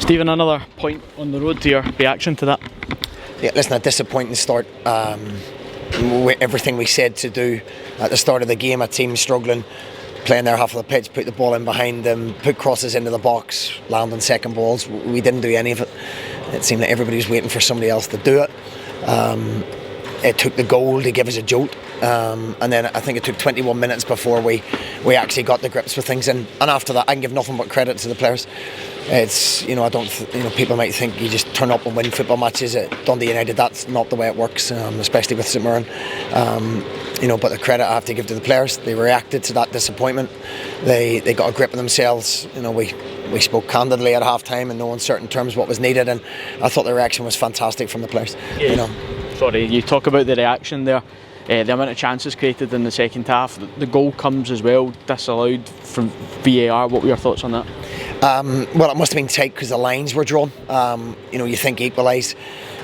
Stephen, another point on the road to your reaction to that. Yeah, listen, a disappointing start. Everything we said to do at the start of the game, a team struggling, playing their half of the pitch, put the ball in behind them, put crosses into the box, land on second balls. We didn't do any of it. It seemed like everybody was waiting for somebody else to do it. It took the goal to give us a jolt, and then I think it took 21 minutes before we actually got the grips with things. And after that, I can give nothing but credit to the players. It's I don't people might think you just turn up and win football matches at Dundee United. That's not the way it works, especially with St Mirren. But the credit I have to give to the players. They reacted to that disappointment. They got a grip of themselves. We spoke candidly at half time in no uncertain terms what was needed, and I thought the reaction was fantastic from the players. Yeah. Sorry, you talk about the reaction there, the amount of chances created in the second half. The goal comes as well, disallowed from VAR. What were your thoughts on that? Well, it must have been tight because the lines were drawn. You think equalise,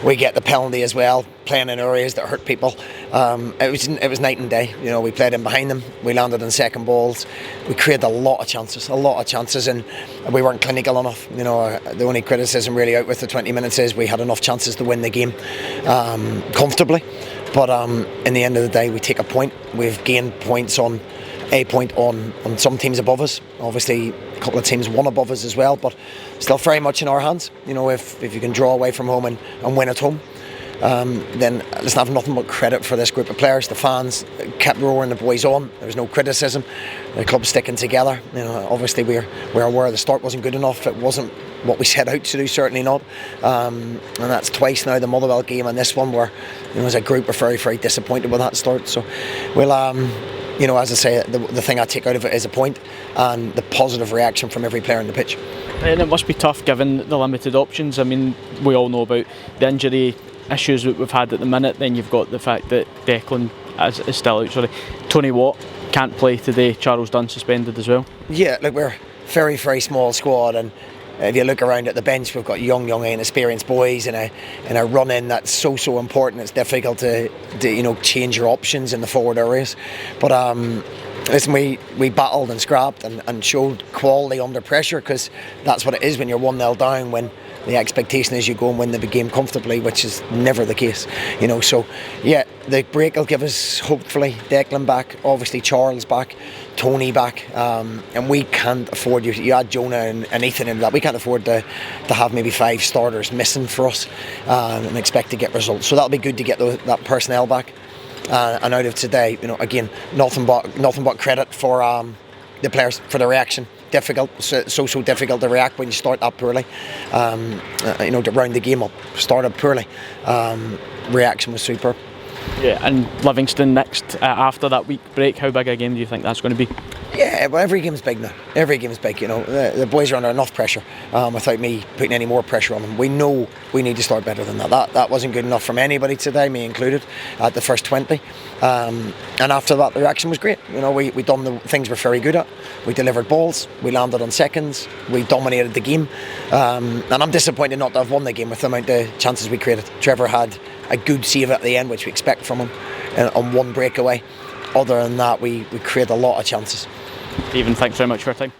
we get the penalty as well, playing in areas that hurt people. It was night and day. We played in behind them, we landed on second balls, we created a lot of chances, and we weren't clinical enough. The only criticism really out with the 20 minutes is we had enough chances to win the game comfortably. But in the end of the day, we take a point. We've gained points on some teams above us. Obviously, a couple of teams won above us as well, but still very much in our hands. If you can draw away from home and win at home, then let's have nothing but credit for this group of players. The fans kept roaring the boys on. There was no criticism. The club's sticking together. Obviously we're aware the start wasn't good enough. It wasn't what we set out to do, certainly not. And that's twice now, the Motherwell game and this one, where as a group we're very, very disappointed with that start. So we'll as I say, the thing I take out of it is a point and the positive reaction from every player on the pitch. And it must be tough given the limited options. I mean, we all know about the injury issues that we've had at the minute. Then you've got the fact that Declan is still out. Sorry, Tony Watt can't play today. Charles Dunn suspended as well. Yeah, look, we're a very, very small squad, and if you look around at the bench, we've got young inexperienced boys in a run-in that's so important. It's difficult to change your options in the forward areas. But listen, we battled and scrapped and showed quality under pressure, because that's what it is when you're 1-0 down, when the expectation is you go and win the game comfortably, which is never the case. So yeah, the break will give us hopefully Declan back, obviously Charles back, Tony back, and we can't afford, you add Jonah and Ethan into that, we can't afford to have maybe 5 starters missing for us and expect to get results. So that'll be good to get that personnel back. And out of today, again, nothing but credit for the players for the reaction. Difficult, so difficult to react when you start that poorly. To round the game up, started poorly. Reaction was superb. Yeah, and Livingston next after that week break. How big a game do you think that's going to be? Yeah, well, every game's big now. Every game's big. The boys are under enough pressure without me putting any more pressure on them. We know we need to start better than that. That wasn't good enough from anybody today, me included, at the first 20. And after that, the reaction was great. We done the things we're very good at. We delivered balls. We landed on seconds. We dominated the game. And I'm disappointed not to have won the game with the amount of chances we created. Trevor had a good save at the end, which we expect from him, on one breakaway. Other than that, we created a lot of chances. Stephen, thanks very much for your time.